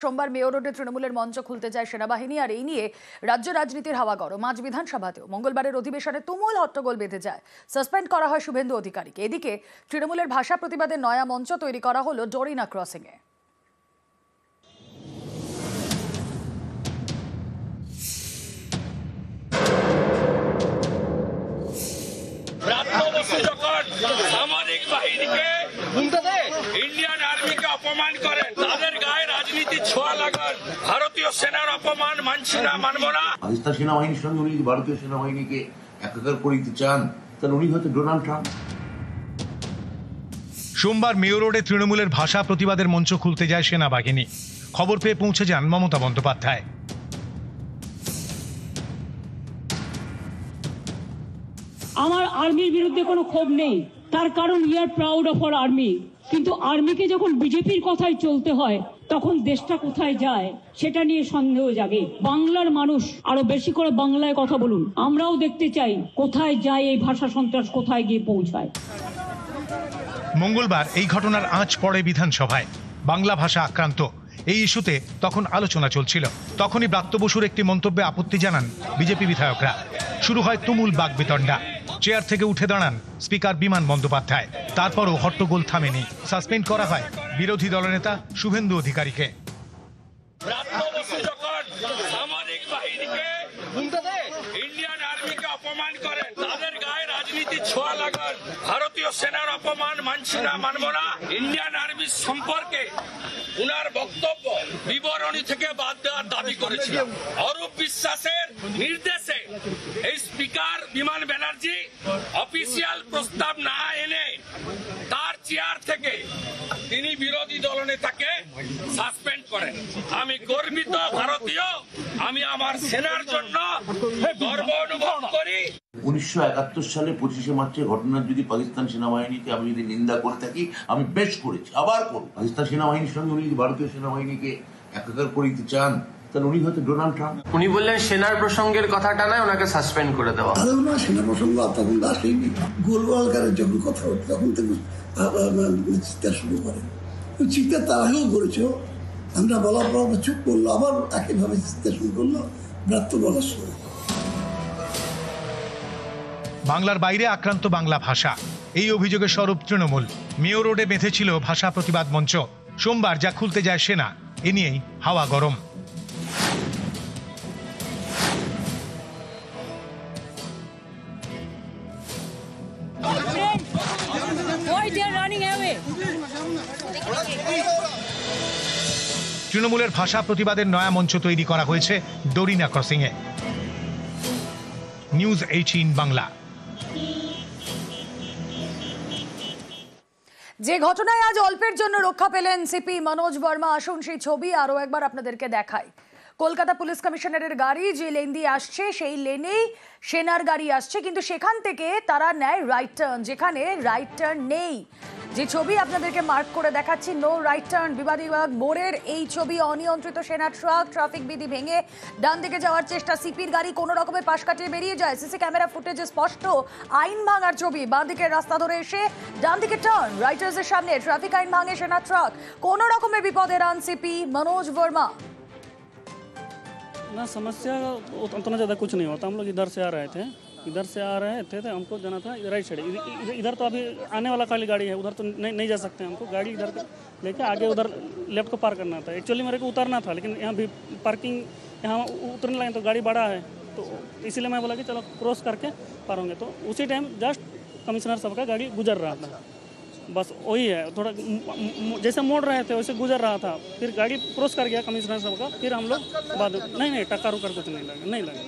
সোমবার মেয়র রোডে তৃণমূলের মঞ্চ খুলতে যায় সেনাবাহিনী, আর এই নিয়ে রাজ্য রাজনীতির হাওয়া গরম। আজ বিধানসভাতেও মঙ্গলবারের অধিবেশনে তুমুল হট্টগোল বেঁধে যায়। সাসপেন্ড করা হয় শুভেন্দু অধিকারীকে। এদিকে তৃণমূলের ভাষা প্রতিবাদের নয়া মঞ্চ তৈরি করা হলো ডোরিনা ক্রসিংয়ে। সামরিক বাহিনীকে ইন্ডিয়ান আর্মিকে অপমান করেন, তাদের গায়ে রাজনীতি ছোঁয়া লাগান, ভারতীয় সেনার অপমান মানছি না, মানব না। পাকিস্তান সেনাবাহিনীর সঙ্গে উনি ভারতীয় সেনাবাহিনীকে একাকার করে দিতে চান, তাহলে উনি হয়তো ডোনাল্ড ট্রাম্প। সোমবার মেয়র রোডে তৃণমূলের ভাষা প্রতিবাদের মঞ্চ খুলতে যায় সেনাবাহিনী। খবর পেয়ে পৌঁছে যান মমতা বন্দ্যোপাধ্যায়। আমার আর্মির বিরুদ্ধে কোনো ক্ষোভ নেই, তার কারণ we are proud of our army. কিন্তু আর্মিকে যখন বিজেপির কথাই চলতে হয়, তখন দেশটা কোথায় যায় সেটা নিয়ে সন্দেহ জাগে। বাংলার মানুষ আরো বেশি করে বাংলায় কথা বলুন। আমরাও দেখতে চাই কোথায় যায় এই ভাষা সন্ত্রাস, কোথায় গিয়ে পৌঁছায়। মঙ্গলবার এই ঘটনার আঁচ পড়ে বিধানসভায়। বাংলা ভাষা আক্রান্ত এই ইস্যুতে তখন আলোচনা চলছিল। তখনই ব্রাত্য বসুর একটি মন্তব্যে আপত্তি জানান বিজেপি বিধায়করা। শুরু হয় তুমুল বাকবিতণ্ডা। চেয়ার থেকে উঠে দাঁড়ান স্পিকার বিমান বন্দ্যোপাধ্যায়। তারপরও হট্টগোল থামেনি। সাসপেন্ড করা হয় বিরোধী দলনেতা শুভেন্দু অধিকারীকে। সামরিক বাহিনীকে ইন্ডিয়ান আর্মিকে অপমান করেন, তাদের গায়ে রাজনীতি ছোঁয়া লাগান, ভারতীয় সেনার অপমান মানছি না, মানব না। ইন্ডিয়ান আর্মির সম্পর্কে উনার বক্তব্য বিবরণী থেকে বাদ দেওয়ার দাবি করেছিলেন। অরূপ বিশ্বাসের নির্দেশে এই স্পিকার বিমান ব্যানার্জি অফিসিয়াল প্রস্তাব না এনে তার চেয়ার থেকে তিনি বিরোধী দলনেতাকে সাসপেন্ড করেন। আমি গর্বিত ভারতীয়, আমি আমার সেনার জন্য গর্ব অনুভব করি। 1971 সালে 25শে মার্চের ঘটনার যদি পাকিস্তান সেনাবাহিনীকে আমি যদি নিন্দা করে থাকি, আমি বেশ করেছি, আবার করব। পাকিস্তান সেনাবাহিনীর সঙ্গে উনি ভারতীয় সেনাবাহিনীকে একাকার করে দিতে চান, তাহলে উনি হয়তো ডোনাল্ড ট্রাম্প। উনি বললেন সেনার প্রসঙ্গের কথাটা নয়, ওনাকে সাসপেন্ড করে দেওয়া। না, সেনা প্রসঙ্গ তখন আসেনি। গোলবালকারের যখন কথা হতো তখন থেকে চিৎকার শুরু করে। চিৎকার তারাও করেছে, আমরা বলার পর চুপ করলো, আবার একইভাবে চিৎকার শুরু করলো ব্রাত্য বলার সময়। বাংলার বাইরে আক্রান্ত বাংলা ভাষা, এই অভিযোগে সরব তৃণমূল। মেয়র রোডে বেঁধেছিল ভাষা প্রতিবাদ মঞ্চ। সোমবার যা খুলতে যায় সেনা, এ নিয়েই হাওয়া গরম। তৃণমূলের ভাষা প্রতিবাদের নয়া মঞ্চ তৈরি করা হয়েছে ডোরিনা ক্রসিংয়ে। নিউজ 18 বাংলা। যে ঘটনায় আজ অল্পের জন্য রক্ষা পেলেন সিপি মনোজ বর্মা, আসুন সেই ছবি আরো একবার আপনাদেরকে দেখাই। কলকাতা পুলিশ কমিশনারের গাড়ি যে লেন দিয়ে আসছে, সেই লেনেই সেনার গাড়ি আসছে, কিন্তু সেখান থেকে তারা নেয় রাইট টার্ন, যেখানে রাইট টার্ন নেই। যে ছবি আপনাদেরকে মার্ক করে দেখাচ্ছি, নো রাইট টার্ন, বিবাদীবাগ মোড়ের এই ছবি। অনিয়ন্ত্রিত সেনা ট্রাক ট্রাফিক বিধি ভেঙে ডান দিকে যাওয়ার চেষ্টা, সিপির গাড়ি কোনো রকমের পাশ কাটিয়ে বেরিয়ে যায়। সিসি ক্যামেরা ফুটেজে স্পষ্ট আইন ভাঙার ছবি। বাঁ দিকের রাস্তা ধরে এসে ডান দিকে টার্ন, রাইটার্সের সামনে ট্রাফিক আইন ভাঙে সেনা ট্রাক। কোনো রকমের বিপদে রান সিপি মনোজ বর্মা। ना समस्या उतना ज़्यादा कुछ नहीं होता। हम लोग इधर से आ रहे थे तो हमको जाना था राइट साइड। इधर तो अभी आने वाला खाली गाड़ी है, उधर तो नहीं जा सकते। हमको गाड़ी इधर लेके आगे उधर लेफ्ट को पार करना था। एक्चुअली मेरे को उतरना था, लेकिन यहाँ भी पार्किंग, यहाँ उतरने लगे तो गाड़ी बड़ा है, तो इसीलिए मैं बोला कि चलो क्रॉस करके पार होंगे। तो उसी टाइम जस्ट कमिश्नर साहब का गाड़ी गुजर रहा था, बस वही है। थोड़ा जैसे मोड़ रहे थे वैसे गुजर रहा था, फिर गाड़ी क्रॉस कर गया कमिश्नर साहब का। फिर हम लोग बाद नहीं टक्कर उकर कुछ नहीं लगा।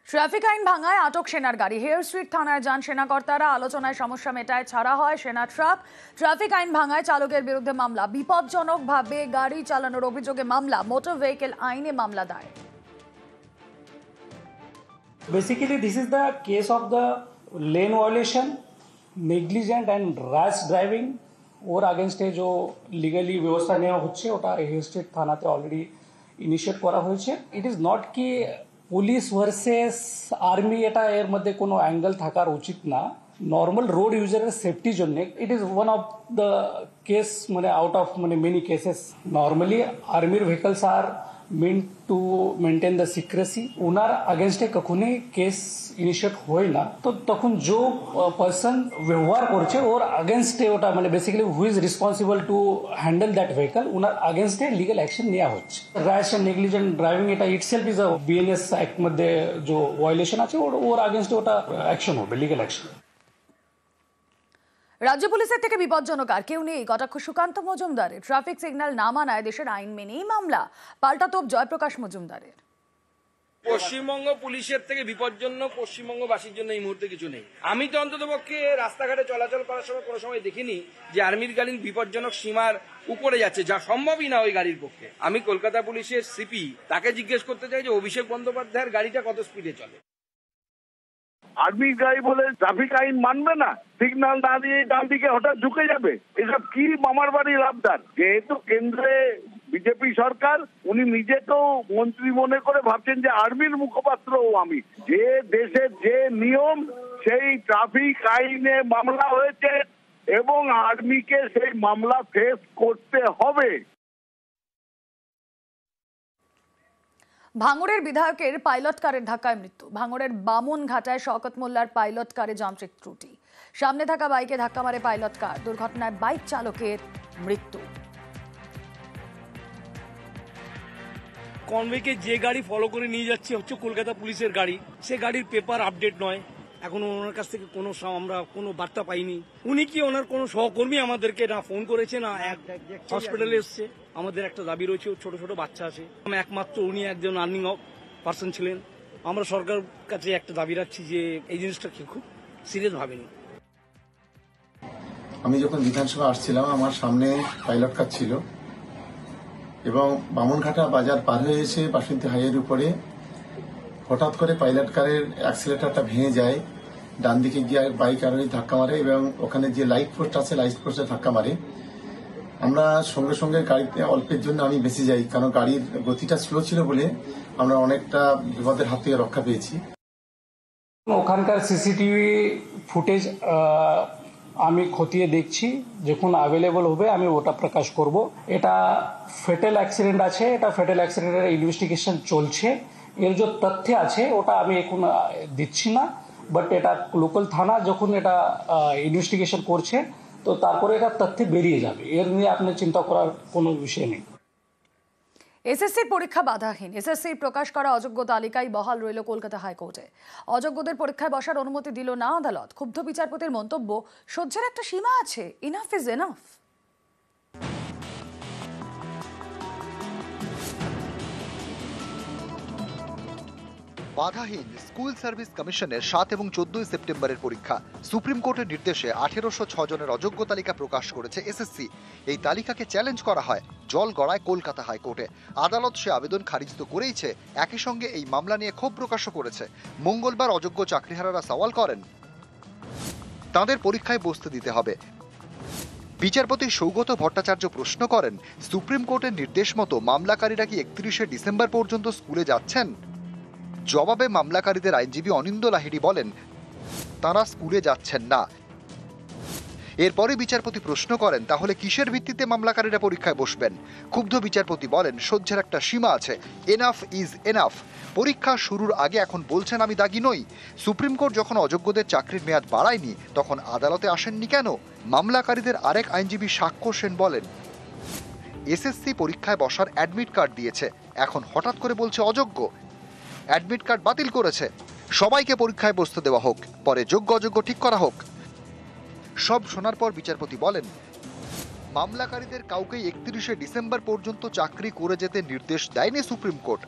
ট্রাফিক আইন ভাঙায় আটক সেনার গাড়ি। হেয়ার স্ট্রিট থানায় যান সেনাকর্তারা, আলোচনায় সমস্যা মেটায় ছাড়া হয় সেনা ট্রাক। ট্রাফিক আইন ভাঙায় চালকের বিরুদ্ধে মামলা, বিপজ্জনকভাবে গাড়ি চালানোর অভিযোগে মামলা, মোটর ভেহিকেল আইনে মামলা দায়ের। Basically, this is the case of the lane violation, negligent and rash driving ওর আগেনস্টে যে লিগালি ব্যবস্থা নেওয়া হচ্ছে, ওটা হেয়ার স্ট্রিট থানাতে অলরেডি ইনিশিয়েট করা হয়েছে। ইট ইজ নট কি পুলিশ ভার্সেস আর্মি, এটা এর মধ্যে কোনো অ্যাঙ্গেল থাকার উচিত না। নর্মাল রোড ইউজারের সেফটির জন্য it is one of the case মানে আউট অফ মানে মেনি কেসেস নর্মালি আর্মির vehicles are meant to maintain the secrecy ওনার আগেনস্টে কখনোই কেস ইনিশিয়েট হয় না তো তখন যে পার্সন ব্যবহার করছে ওর আগেনস্টে ওটা মানে basically who is responsible to handle that vehicle owner আগেনস্টে লিগাল অ্যাকশন নেওয়া হচ্ছে র্যাশ অ্যান্ড নেগলিজেন্ট ড্রাইভিং এটা itself is a BNS act মধ্যে যে ভায়োলেশন আছে ওর আগেনস্টে ওটা অ্যাকশন হবে লিগাল অ্যাকশন রাজ্য পুলিশের থেকে বিপজ্জনক আর কেউ নেই কটাক্ষ সুকান্ত মজুমদারের ট্রাফিক সিগন্যাল না মানায় দেশের আইন মেনেই মামলা পাল্টা তোপ জয়প্রকাশ মজুমদারের পশ্চিমবঙ্গ পুলিশের থেকে বিপজ্জনক পশ্চিমবঙ্গবাসীর জন্য এই মুহূর্তে কিছু নেই আমি তো অন্ততপক্ষে রাস্তাঘাটে চলাচল করার সময় কোনো সময় দেখিনি যে আর্মির গাড়ি বিপজ্জনক সীমার উপরে যাচ্ছে যা সম্ভবই না ওই গাড়ির পক্ষে আমি কলকাতা পুলিশের সিপি তাকে জিজ্ঞেস করতে চাই যে অভিষেক বন্দ্যোপাধ্যায়ের গাড়িটা কত স্পিডে চলে আর্মির গাড়ি বলে ট্রাফিক আইন মানবে না সিগন্যাল না দিয়ে ডান দিকে হঠাৎ ঢুকে যাবে এসব কি মামার বাড়ির আবদার যেহেতু কেন্দ্রে বিজেপি সরকার উনি নিজেকেও মন্ত্রী মনে করে ভাবছেন যে আর্মির মুখপাত্রও আমি যে দেশের যে নিয়ম সেই ট্রাফিক আইনে মামলা হয়েছে এবং আর্মিকে সেই মামলা ফেস করতে হবে ভাঙড়ের বিধায়কের পাইলট কারের ধাক্কায় মৃত্যু ভাঙড়ের বামনঘাটায় শওকত মোল্লার পাইলট কারে যান্ত্রিক ত্রুটি সামনে থাকা বাইকে ধাক্কা মারে পাইলট কার দুর্ঘটনায় বাইক চালকের মৃত্যু কনভেকে যে গাড়ি ফলো করে নিয়ে যাচ্ছে হচ্ছে কলকাতা পুলিশের গাড়ি সে গাড়ির পেপার আপডেট নয় এখনো ওনার কাছ থেকে আমরা কোনো বার্তা পাইনি উনি কি ওনার কোনো সহকর্মী আমাদেরকে না ফোন করেছে না হসপিটালে এসছে আমাদের একটা দাবি রয়েছে ছোট ছোট বাচ্চা আছে একমাত্র উনি একজন আর্নিং পার্সন ছিলেন আমরা সরকার কাছে একটা দাবি রাখছি যে এই জিনিসটাকে খুব সিরিয়াস ভাবেনি আমি যখন বিধানসভা আসছিলাম আমার সামনে পাইলট কার ছিল এবং বামনঘাটা বাজার পার হয়ে এসে বাসন্তী হাইওয়ের উপরে হঠাৎ করে পাইলট কারের অ্যাক্সিলেটারটা ভেঙে যায় ডান দিকে গিয়ে বাইক আরোহী ধাক্কা মারে এবং ওখানে যে লাইট পোস্ট আছে লাইট পোস্টে ধাক্কা মারে আমরা সঙ্গে সঙ্গে গাড়িতে অল্পের জন্য আমি বেঁচে যাই কারণ গাড়ির গতিটা স্লো ছিল বলে আমরা অনেকটা বিপদের হাত থেকে রক্ষা পেয়েছি ওখানকার সিসিটিভি ফুটেজ আমি খতিয়ে দেখছি যখন অ্যাভেলেবল হবে আমি ওটা প্রকাশ করব এটা ফেটাল অ্যাক্সিডেন্ট আছে এটা ফেটাল অ্যাক্সিডেন্টের ইনভেস্টিগেশন চলছে এর যে তথ্য আছে ওটা আমি এখন দিচ্ছি না বাট এটা লোকাল থানা যখন এটা ইনভেস্টিগেশন করছে তো তারপরে এটা তথ্য বেরিয়ে যাবে এর নিয়ে আপনি চিন্তা করার কোনো বিষয় নেই এসএসসির পরীক্ষা বাধাহীন এসএসসির প্রকাশ করা অযোগ্য তালিকায় বহাল রইল কলকাতা হাইকোর্টে অযোগ্যদের পরীক্ষায় বসার অনুমতি দিল না আদালত ক্ষুব্ধ বিচারপতির মন্তব্য সহ্যের একটা সীমা আছে ইনাফ ইজ এনাফ বাধাহীন স্কুল সার্ভিস কমিশনের 7 এবং 14 সেপ্টেম্বরের পরীক্ষা সুপ্রিম কোর্টের নির্দেশে 1806 জনের অযোগ্য তালিকা প্রকাশ করেছে এসএসসি এই তালিকাকে চ্যালেঞ্জ করা হয় জল গড়ায় কলকাতা হাইকোর্টে আদালত সে আবেদন খারিজ তো করেইছে একই সঙ্গে এই মামলা নিয়ে ক্ষোভ প্রকাশও করেছে মঙ্গলবার অযোগ্য চাকরিহারারা সওয়াল করেন তাদের পরীক্ষায় বসতে দিতে হবে বিচারপতি সৌগত ভট্টাচার্য প্রশ্ন করেন সুপ্রিম কোর্টের নির্দেশ মতো মামলাকারীরা কি 31 ডিসেম্বর পর্যন্ত স্কুলে যাচ্ছেন জবাবে মামলাকারীদের আইনজীবী অনিন্দ লাহিড়ী বলেন তারা স্কুলে যাচ্ছেন না এরপরে বিচারপতি প্রশ্ন করেন তাহলে কিসের ভিত্তিতে মামলাকারীরা পরীক্ষায় বসবেন ক্ষুব্ধ বিচারপতি বলেন সহ্যের একটা সীমা আছে এনাফ ইজ এনাফ পরীক্ষা শুরুর আগে এখন বলছেন আমি দাগী নই সুপ্রিম কোর্ট যখন অযোগ্যদের চাকরির মেয়াদ বাড়ায়নি তখন আদালতে আসেননি কেন মামলাকারীদের আরেক আইনজীবী সাক্ষ্য সেন বলেন এসএসসি পরীক্ষায় বসার অ্যাডমিট কার্ড দিয়েছে এখন হঠাৎ করে বলছে অযোগ্য অ্যাডমিট কার্ড বাতিল করেছে সবাইকে পরীক্ষায় বসতে দেওয়া হোক পরে যোগ্য অযোগ্য ঠিক করা হোক সব শোনার পর বিচারপতি বলেন মামলাকারীদের কাউকেই 31 ডিসেম্বর পর্যন্ত চাকরি করে যেতে নির্দেশ দেয়নি সুপ্রিম কোর্ট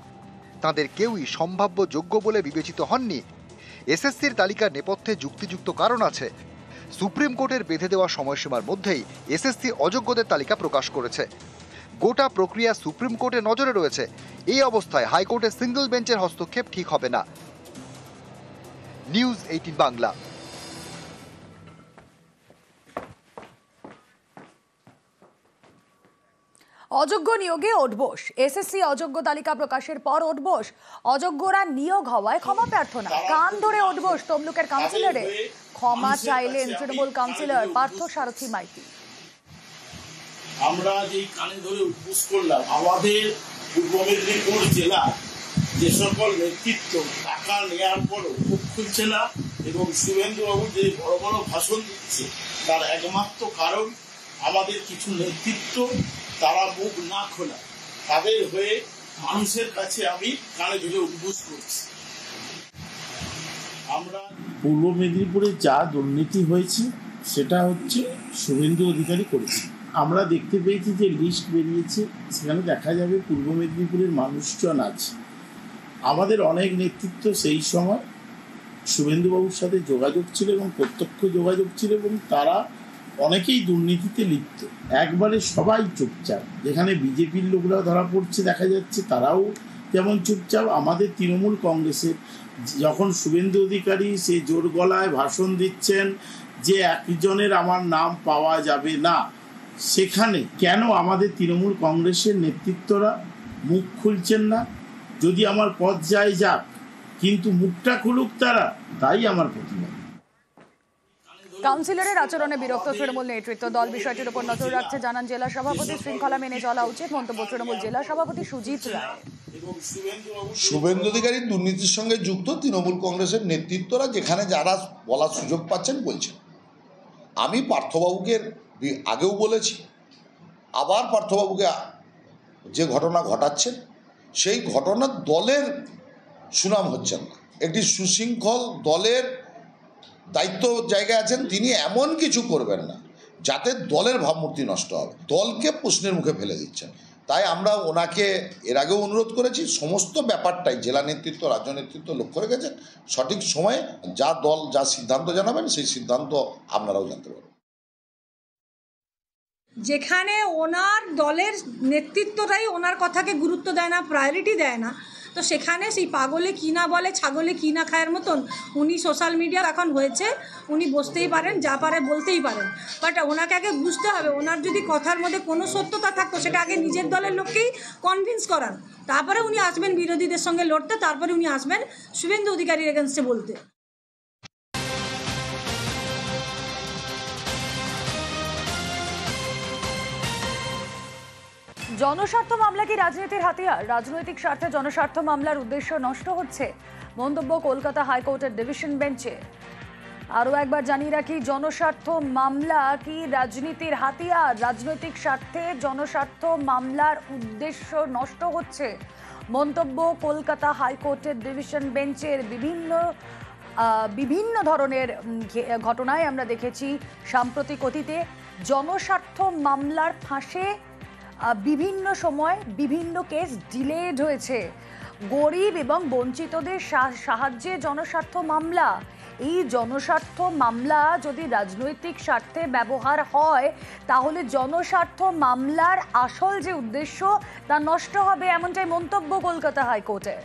তাদের কেউই সম্ভাব্য যোগ্য বলে বিবেচিত হননি এসএসসির তালিকার নেপথ্যে যুক্তিযুক্ত কারণ আছে সুপ্রিম কোর্টের বেঁধে দেওয়া সময়সীমার মধ্যেই এসএসসি অযোগ্যদের তালিকা প্রকাশ করেছে গোটা প্রক্রিয়া সুপ্রিম কোর্টের নজরে রয়েছে এই অবস্থায় হাইকোর্টের সিঙ্গল বেঞ্চের হস্তক্ষেপ ঠিক হবে না নিউজ 18 বাংলা অযোগ্য নিয়োগে ওঠবোস। এসএসসি অযোগ্য তালিকা প্রকাশের পর ওঠবোস। অযোগ্যরা নিয়োগ হওয়ায় ক্ষমা প্রার্থনা। কান ধরে ওঠবোস তমলুকের কাউন্সিলরে। ক্ষমা চাইলেন তৃণমূল কাউন্সিলর পার্থ সারথী মাইতি। আমরা যেই কানে ধরে উদ্বোস করলাম, আমাদের পূর্ব মেদিনীপুর জেলা যে সকল নেতৃত্ব টাকা নেওয়ার পরও মুখ খুলছে না এবং শুভেন্দুবাবু যে বড় বড় ভাষণ দিচ্ছে, তার একমাত্র কারণ আমাদের কিছু নেতৃত্ব তারা মুখ না খোলা। তাদের হয়ে মানুষের কাছে আমি কানে ধরে উদ্বোস করছি। আমরা পূর্ব মেদিনীপুরে যা দুর্নীতি হয়েছে সেটা হচ্ছে শুভেন্দু অধিকারী করেছে। আমরা দেখতে পেয়েছি যে লিস্ট বেরিয়েছে, সেখানে দেখা যাবে পূর্ব মেদিনীপুরের মানুষজন আছে। আমাদের অনেক নেতৃত্ব সেই সময় শুভেন্দুবাবুর সাথে যোগাযোগ ছিল এবং প্রত্যক্ষ যোগাযোগ ছিল এবং তারা অনেকেই দুর্নীতিতে লিপ্ত। একবারে সবাই চুপচাপ। যেখানে বিজেপির লোকরা ধরা পড়ছে দেখা যাচ্ছে তারাও যেমন চুপচাপ। আমাদের তৃণমূল কংগ্রেসের যখন শুভেন্দু অধিকারী সে জোর গলায় ভাষণ দিচ্ছেন যে একজনের আমার নাম পাওয়া যাবে না, সেখানে কেন আমাদের তৃণমূল কংগ্রেসের নেতৃত্বরা মুখ খুলছেন না? যদি আমার পথ যায় যাক, কিন্তু মুখটা খুলুক তারা, তাই আমার প্রতিবাদ। কাউন্সিলরের আচরণে বিরক্ত তৃণমূল নেতৃত্ব। দল বিষয়টির উপর নজর রাখছে জানান জেলা সভাপতি। শৃঙ্খলা মেনে চলা উচিত মন্তব্য তৃণমূল জেলা সভাপতি সুজিত রায়। শুভেন্দু অধিকারী দুর্নীতির সঙ্গে যুক্ত তৃণমূল কংগ্রেসের নেতৃত্বরা যেখানে যারা বলার সুযোগ পাচ্ছেন বলছেন। আমি পার্থবাবুকে আগেও বলেছি, আবার পার্থবাবুকে যে ঘটনা ঘটাচ্ছেন সেই ঘটনার দলের সুনাম হচ্ছেন না। একটি সুশৃঙ্খল দলের দায়িত্ব জায়গায় আছেন, তিনি এমন কিছু করবেন না যাতে দলের ভাবমূর্তি নষ্ট হবে, দলকে প্রশ্নের মুখে ফেলে দিচ্ছেন। তাই আমরা ওনাকে এর আগেও অনুরোধ করেছি, সমস্ত ব্যাপারটাই জেলা নেতৃত্ব রাজ্য নেতৃত্ব লক্ষ্য রেখেছেন। সঠিক সময়ে যা দল যা সিদ্ধান্ত জানাবেন সেই সিদ্ধান্ত আপনারাও জানতে পারবেন। যেখানে ওনার দলের নেতৃত্বটাই ওনার কথাকে গুরুত্ব দেয় না, প্রায়োরিটি দেয় না, তো সেখানে সেই পাগলে কি না বলে ছাগলে কি না খায়ের মতন উনি সোশ্যাল মিডিয়া এখন হয়েছে, উনি বসতেই পারেন, যা পারে বলতেই পারেন। বাট ওনাকে আগে বুঝতে হবে ওনার যদি কথার মধ্যে কোনো সত্যতা থাকতো সেটা আগে নিজের দলের লোককেই কনভিন্স করান, তারপরে উনি আসবেন বিরোধীদের সঙ্গে লড়তে, তারপরে উনি আসবেন শুভেন্দু অধিকারীর এগেনস্টে বলতে। জনস্বার্থ মামলা কি রাজনীতির হাতিয়ার? রাজনৈতিক স্বার্থে জনস্বার্থ মামলার উদ্দেশ্য নষ্ট হচ্ছে, মন্তব্য কলকাতা হাইকোর্টের ডিভিশন বেঞ্চে। আরও একবার জানিয়ে রাখি, জনস্বার্থ মামলা কি রাজনীতির হাতিয়ার? রাজনৈতিক স্বার্থে জনস্বার্থ মামলার উদ্দেশ্য নষ্ট হচ্ছে, মন্তব্য কলকাতা হাইকোর্টের ডিভিশন বেঞ্চের। বিভিন্ন ধরনের ঘটনায় আমরা দেখেছি সাম্প্রতিক অতীতে জনস্বার্থ মামলার ফাঁসে বিভিন্ন সময় বিভিন্ন কেস ডিলেড হয়েছে। গরিব এবং বঞ্চিতদের সাহায্যে জনস্বার্থ মামলা, এই জনস্বার্থ মামলা যদি রাজনৈতিক স্বার্থে ব্যবহার হয় তাহলে জনস্বার্থ মামলার আসল যে উদ্দেশ্য তা নষ্ট হবে, এমনটাই মন্তব্য কলকাতা হাইকোর্টের।